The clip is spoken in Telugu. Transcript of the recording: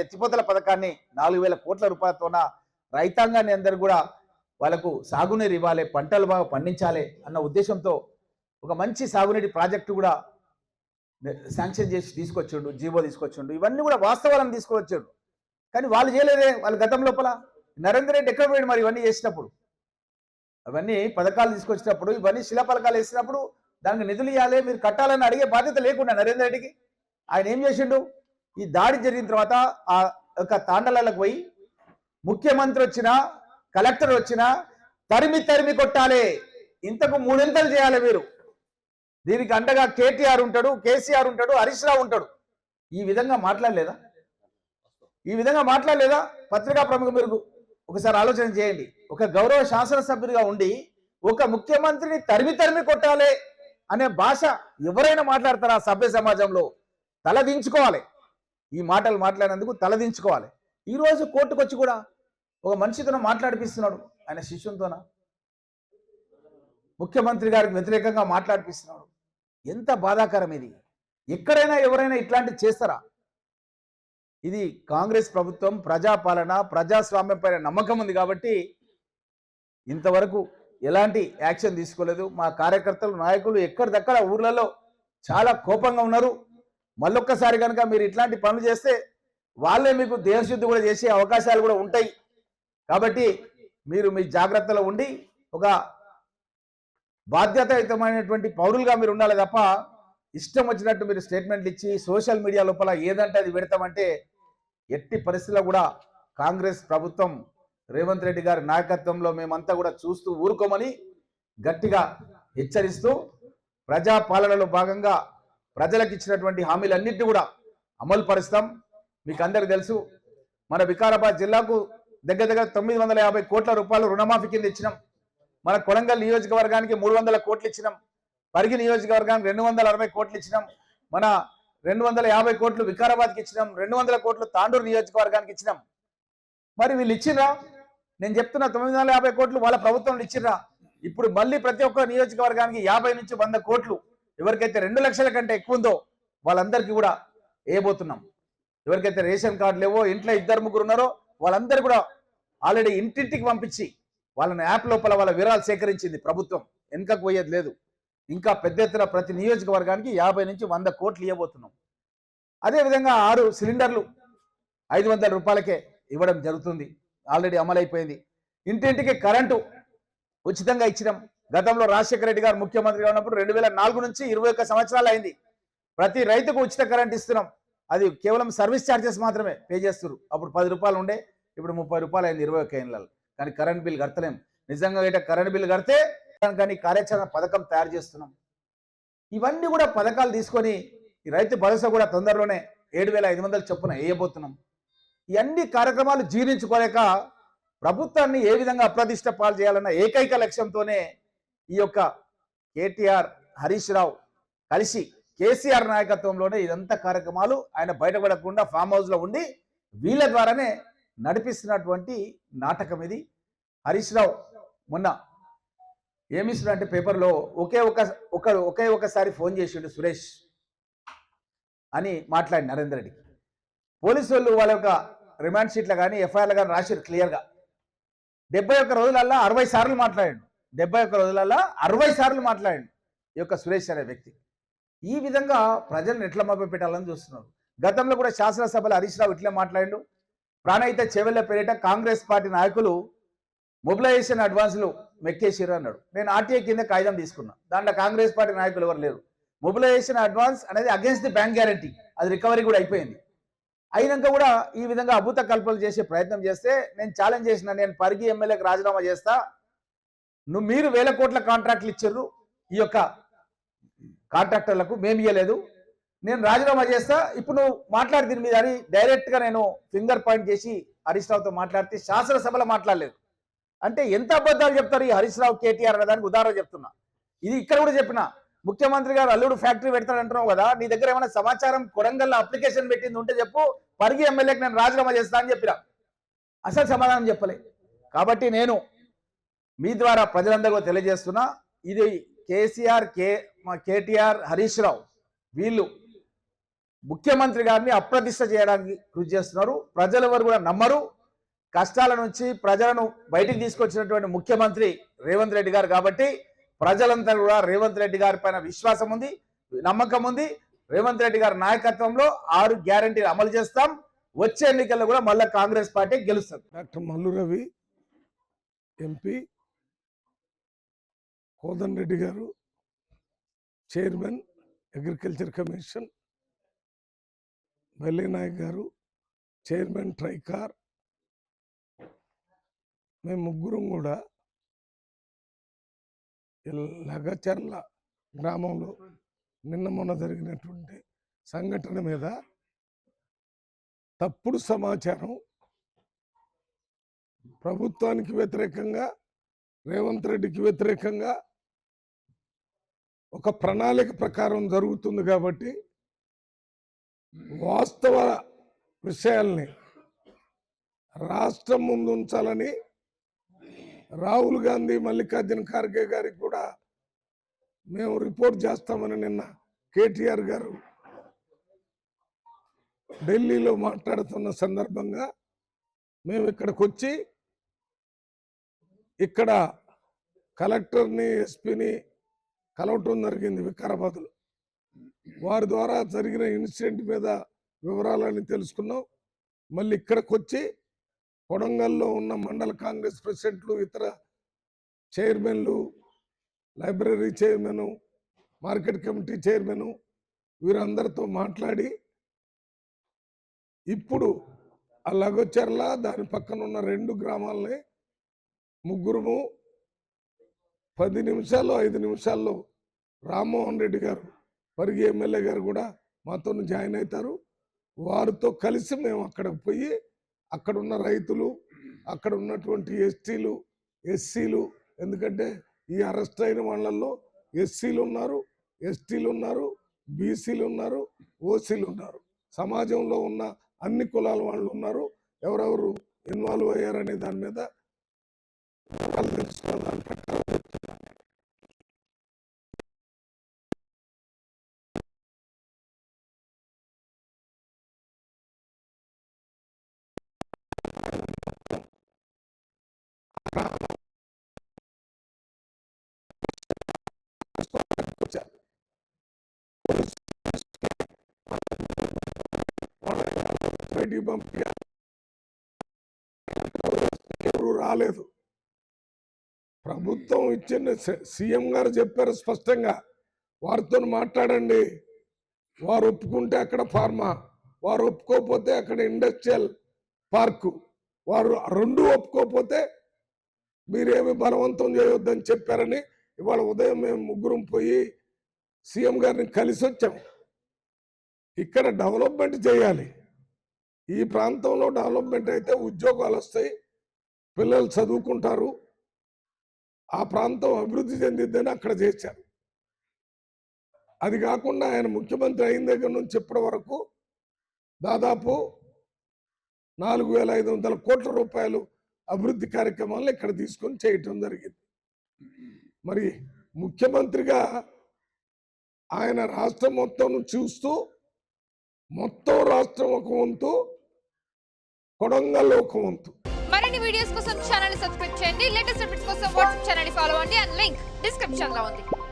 ఎత్తిపోతల పథకాన్ని 4,000 కోట్ల రూపాయలతోన రైతాంగాన్ని అందరూ కూడా వాళ్ళకు సాగునీరు ఇవ్వాలి, పంటలు బాగా పండించాలి అన్న ఉద్దేశంతో ఒక మంచి సాగునీటి ప్రాజెక్టు కూడా శాంక్షన్ చేసి తీసుకొచ్చిండు, జీవో తీసుకొచ్చిండు. ఇవన్నీ కూడా వాస్తవాలను తీసుకొచ్చాడు. కానీ వాళ్ళు చేయలేదే. వాళ్ళ గతం లోపల నరేంద్ర రెడ్డి ఎక్కడ పోయాడు మరి ఇవన్నీ చేసినప్పుడు? అవన్నీ పథకాలు తీసుకొచ్చినప్పుడు, ఇవన్నీ శిలాపలకాలు వేసినప్పుడు దానికి నిధులు ఇవ్వాలి, మీరు కట్టాలని అడిగే బాధ్యత లేకుండా నరేంద్ర రెడ్డికి ఆయన ఏం చేసిండు? ఈ దాడి జరిగిన తర్వాత ఆ యొక్క తాండలకు పోయి ముఖ్యమంత్రి వచ్చినా కలెక్టర్ వచ్చినా తరిమి తరిమి కొట్టాలి, ఇంతకు మూడింతలు చేయాలి మీరు. దీనికి అండగా కేటీఆర్ ఉంటాడు, కేసీఆర్ ఉంటాడు, హరీష్ రావు ఉంటాడు. ఈ విధంగా మాట్లాడలేదా? పత్రికా ప్రముఖ మీరు ఒకసారి ఆలోచన చేయండి. ఒక గౌరవ శాసనసభ్యుడిగా ఉండి ఒక ముఖ్యమంత్రిని తరిమి తరిమి కొట్టాలి అనే భాష ఎవరైనా మాట్లాడతారా? సభ్య సమాజంలో తలదించుకోవాలి. ఈ మాటలు మాట్లాడినందుకు తలదించుకోవాలి. ఈరోజు కోర్టుకు వచ్చి కూడా ఒక మనిషితో మాట్లాడిపిస్తున్నాడు, ఆయన శిష్యునితోన ముఖ్యమంత్రి గారికి వ్యతిరేకంగా మాట్లాడిపిస్తున్నాడు. ఎంత బాధాకరం ఇది! ఎక్కడైనా ఎవరైనా ఇట్లాంటివి చేస్తారా? ఇది కాంగ్రెస్ ప్రభుత్వం ప్రజాపాలన, ప్రజాస్వామ్యం పైన నమ్మకం ఉంది కాబట్టి ఇంతవరకు ఎలాంటి యాక్షన్ తీసుకోలేదు. మా కార్యకర్తలు, నాయకులు ఎక్కడిదక్కడ ఊర్లలో చాలా కోపంగా ఉన్నారు. మళ్ళొక్కసారి కనుక మీరు ఇట్లాంటి పనులు చేస్తే వాళ్ళే మీకు దేహశుద్ధి కూడా చేసే అవకాశాలు కూడా ఉంటాయి. కాబట్టి మీరు మీ జాగ్రత్తలో ఉండి ఒక బాధ్యతాయుతమైనటువంటి పౌరులుగా మీరు ఉండాలి తప్ప ఇష్టం వచ్చినట్టు మీరు స్టేట్మెంట్లు ఇచ్చి సోషల్ మీడియా లోపల ఏదంటే అది పెడతామంటే ఎట్టి పరిస్థితుల్లో కూడా కాంగ్రెస్ ప్రభుత్వం రేవంత్ రెడ్డి గారి నాయకత్వంలో మేమంతా కూడా చూస్తూ ఊరుకోమని గట్టిగా హెచ్చరిస్తూ ప్రజాపాలనలో భాగంగా ప్రజలకు ఇచ్చినటువంటి హామీలన్నింటినీ కూడా అమలు పరుస్తాం. మీకు అందరికీ తెలుసు, మన వికారాబాద్ జిల్లాకు దగ్గర 950 కోట్ల రూపాయలు రుణమాఫీ కింద ఇచ్చినాం. మన కొడంగల్ నియోజకవర్గానికి 300 కోట్లు ఇచ్చినాం. పరిగి నియోజకవర్గానికి 260 కోట్లు ఇచ్చినాం. మన 250 కోట్లు వికారాబాద్కి ఇచ్చినాం. 200 కోట్లు తాండూరు నియోజకవర్గానికి ఇచ్చినాం. మరి వీళ్ళు ఇచ్చిర్రా? నేను చెప్తున్నా 950 కోట్లు వాళ్ళ ప్రభుత్వంలో ఇచ్చిర్రా? ఇప్పుడు మళ్ళీ ప్రతి ఒక్క నియోజకవర్గానికి 50 నుంచి 100 కోట్లు ఎవరికైతే 2 లక్షల కంటే ఎక్కువ ఉందో వాళ్ళందరికీ కూడా వేయబోతున్నాం. ఎవరికైతే రేషన్ కార్డు లేవో, ఇంట్లో 2-3 ఉన్నారో వాళ్ళందరూ కూడా ఆల్రెడీ ఇంటింటికి పంపించి వాళ్ళని యాప్ లోపల వాళ్ళ వివరాలు సేకరించింది ప్రభుత్వం. వెనుకకు పోయేది లేదు. ఇంకా పెద్ద ఎత్తున ప్రతి నియోజకవర్గానికి 50 నుంచి 100 కోట్లు ఇవ్వబోతున్నాం. అదేవిధంగా 6 సిలిండర్లు 500 రూపాయలకే ఇవ్వడం జరుగుతుంది. ఆల్రెడీ అమలైపోయింది. ఇంటింటికి కరెంటు ఉచితంగా ఇచ్చినాం. గతంలో రాజశేఖర రెడ్డి గారు ముఖ్యమంత్రిగా ఉన్నప్పుడు 2004 నుంచి 21 సంవత్సరాలు అయింది. ప్రతి రైతుకు ఉచిత కరెంట్ ఇస్తున్నాం. అది కేవలం సర్వీస్ ఛార్జెస్ మాత్రమే పే చేస్తారు. అప్పుడు 10 రూపాయలు ఉండే, ఇప్పుడు 30 రూపాయలు అయింది 21 ఏళ్ళలో. కానీ కరెంట్ బిల్ కడతలేం. నిజంగా అయితే కరెంట్ బిల్ కడితే కానీ కార్యాచరణ పథకం తయారు చేస్తున్నాం. ఇవన్నీ కూడా పథకాలు తీసుకొని ఈ రైతు భరోసా కూడా తొందరలోనే 7,500 చొప్పున వేయబోతున్నాం. ఇవన్నీ కార్యక్రమాలు జీర్ణించుకోలేక ప్రభుత్వాన్ని ఏ విధంగా అప్రతిష్ట పాలు చేయాలన్న ఏకైక లక్ష్యంతోనే ఈ యొక్క కేటీఆర్, హరీష్ రావు కలిసి కేసీఆర్ నాయకత్వంలోనే ఇదంతా కార్యక్రమాలు ఆయన బయటపడకుండా ఫామ్ హౌస్లో ఉండి వీళ్ళ ద్వారానే నడిపిస్తున్నటువంటి నాటకం ఇది. హరీష్ రావు మొన్న ఏమిస్తున్నా అంటే పేపర్లో ఒకే ఒకసారి ఫోన్ చేసిండు సురేష్ అని మాట్లాడి నరేంద్ర రెడ్డికి. పోలీసు వాళ్ళు వాళ్ళ యొక్క రిమాండ్ షీట్లు కానీ ఎఫ్ఐఆర్లు కానీ రాశారు క్లియర్గా. 71 రోజులల్లా 60 సార్లు మాట్లాడాడు. 71 రోజులల్లా 60 సార్లు మాట్లాడాడు ఈ యొక్క సురేష్ అనే వ్యక్తి. ఈ విధంగా ప్రజలను ఎట్లా మభ్యపెట్టాలని చూస్తున్నారు. గతంలో కూడా శాసనసభలో హరీష్ రావు ఇట్లే మాట్లాడాడు. ప్రాణహిత చెవెళ్ల పేరిట కాంగ్రెస్ పార్టీ నాయకులు మొబిలైజేషన్ అడ్వాన్స్లు మెక్కేసిరు అన్నాడు. నేను ఆర్టీఐ కింద కాగితం తీసుకున్నా. దాంట్లో కాంగ్రెస్ పార్టీ నాయకులు ఎవరు లేరు. మొబిలైజేషన్ అడ్వాన్స్ అనేది అగేన్స్ట్ ది బ్యాంక్ గ్యారంటీ, అది రికవరీ కూడా అయిపోయింది. అయినాక కూడా ఈ విధంగా అభూత కల్పనలు చేసే ప్రయత్నం చేస్తే నేను ఛాలెంజ్ చేసిన, నేను పరిగి ఎమ్మెల్యేకి రాజీనామా చేస్తా, మీరు 1000 కోట్ల కాంట్రాక్ట్లు ఇచ్చారు ఈ యొక్క కాంట్రాక్టర్లకు, మేము ఇవ్వలేదు, నేను రాజీనామా చేస్తా, ఇప్పుడు నువ్వు మాట్లాడి దీని మీద అని డైరెక్ట్గా నేను ఫింగర్ పాయింట్ చేసి హరీష్ రావుతో మాట్లాడితే శాసనసభలో మాట్లాడలేదు. అంటే ఎంత అబద్ధాలు చెప్తారు ఈ హరీష్ రావు, కేటీఆర్ అనే దానికి ఉదాహరణ చెప్తున్నా. ఇది ఇక్కడ కూడా చెప్పిన, ముఖ్యమంత్రి గారు అల్లుడు ఫ్యాక్టరీ పెడతాడంటున్నావు కదా, నీ దగ్గర ఏమైనా సమాచారం కొడంగల్లో అప్లికేషన్ పెట్టింది ఉంటే చెప్పు, పరిగి ఎమ్మెల్యేకి నేను రాజీనామా చేస్తా అని చెప్పిన. అసలు సమాధానం చెప్పలే. కాబట్టి నేను మీ ద్వారా ప్రజలందరికీ తెలియజేస్తున్నా, ఇది కేసీఆర్, కేటీఆర్, హరీష్ రావు వీళ్ళు ముఖ్యమంత్రి గారిని అప్రతిష్ట చేయడానికి కృషి చేస్తున్నారు. ప్రజలు ఎవరు కూడా నమ్మరు. కష్టాల నుంచి ప్రజలను బయటికి తీసుకొచ్చినటువంటి ముఖ్యమంత్రి రేవంత్ రెడ్డి గారు కాబట్టి ప్రజలంతా కూడా రేవంత్ రెడ్డి గారి పైన విశ్వాసం ఉంది, నమ్మకం ఉంది. రేవంత్ రెడ్డి గారి నాయకత్వంలో 6 గ్యారెంటీలు అమలు చేస్తాం. వచ్చే ఎన్నికల్లో కూడా మళ్ళీ కాంగ్రెస్ పార్టీ గెలుస్తుంది. డాక్టర్ మల్లు రవి ఎంపీ, కోదండ రెడ్డి గారు చైర్మన్ అగ్రికల్చర్ కమిషన్, బల్లి నాయక్ గారు చైర్మన్ ట్రైకార్, మేము ముగ్గురం కూడా లగచర్ల గ్రామంలో నిన్న మొన్న జరిగినటువంటి సంఘటన మీద తప్పుడు సమాచారం ప్రభుత్వానికి వ్యతిరేకంగా, రేవంత్ రెడ్డికి వ్యతిరేకంగా ఒక ప్రణాళిక ప్రకారం జరుగుతుంది కాబట్టి వాస్తవ విషయాల్ని రాష్ట్రం ముందు ఉంచాలని రాహుల్ గాంధీ, మల్లికార్జున ఖార్గే గారికి కూడా మేము రిపోర్ట్ చేస్తామని నిన్న కేటీఆర్ గారు ఢిల్లీలో మాట్లాడుతున్న సందర్భంగా మేము ఇక్కడికి వచ్చి ఇక్కడ కలెక్టర్ని, ఎస్పీని కలవటం జరిగింది వికారాబాద్లో. వారి ద్వారా జరిగిన ఇన్సిడెంట్ మీద వివరాలని తెలుసుకున్నాం. మళ్ళీ ఇక్కడికి వచ్చి కొడంగల్లో ఉన్న మండల కాంగ్రెస్ ప్రెసిడెంట్లు, ఇతర చైర్మన్లు, library chairman, market committee chairman వీరందరితో మాట్లాడి ఇప్పుడు ఆ లగచర్ల దాని పక్కన ఉన్న 2 గ్రామాలని ముగ్గురుము 10 నిమిషాల్లో 5 నిమిషాల్లో రామ్మోహన్ రెడ్డి గారు, పరిగి ఎమ్మెల్యే గారు కూడా మాతో జాయిన్ అవుతారు. వారితో కలిసి మేము అక్కడికి పోయి అక్కడ ఉన్న రైతులు, అక్కడ ఉన్నటువంటి ఎస్టీలు, ఎస్సీలు, ఎందుకంటే ఈ అరెస్ట్ అయిన వాళ్ళల్లో ఎస్సీలు ఉన్నారు, ఎస్టీలు ఉన్నారు, బీసీలు ఉన్నారు, ఓసీలు ఉన్నారు, సమాజంలో ఉన్న అన్ని కులాల వాళ్ళు ఉన్నారు. ఎవరెవరు ఇన్వాల్వ్ అయ్యారనే దాని మీద తెలుసుకున్న దాని ప్రకారం ఎవరు రాలేదు. ప్రభుత్వం ఇచ్చిన సీఎం గారు చెప్పారు స్పష్టంగా, వారితో మాట్లాడండి, వారు ఒప్పుకుంటే అక్కడ ఫార్మా, వారు ఒప్పుకోకపోతే అక్కడ ఇండస్ట్రియల్ పార్కు, వారు 2 ఒప్పుకోకపోతే మీరేమి బలవంతం చేయొద్దని చెప్పారని ఇవాళ ఉదయం మేము ముగ్గురం పోయి సీఎం గారిని కలిసి వచ్చాం. ఇక్కడ డెవలప్మెంట్ చేయాలి. ఈ ప్రాంతంలో డెవలప్మెంట్ అయితే ఉద్యోగాలు వస్తాయి, పిల్లలు చదువుకుంటారు, ఆ ప్రాంతం అభివృద్ధి చెందిద్దని అక్కడ చేశారు. అది కాకుండా ఆయన ముఖ్యమంత్రి అయిన దగ్గర నుంచి ఇప్పటి వరకు దాదాపు 4,500 కోట్ల రూపాయలు అభివృద్ధి కార్యక్రమాలను ఇక్కడ తీసుకొని చేయటం జరిగింది. మరి ముఖ్యమంత్రిగా ఆయన రాష్ట్రం మొత్తం చూస్తూ మొత్తం రాష్ట్రం ఒక వంతు, కొడంగల్ ఒక వంతు. మరిన్ని వీడియోస్ కోసం ఛానల్ ని సబ్స్క్రైబ్ చేయండి. లేటెస్ట్ అప్డేట్స్ కోసం వాట్సాప్ ఛానల్ ని ఫాలో అవ్వండి. అండ్ లింక్ డిస్క్రిప్షన్ లో ఉంది.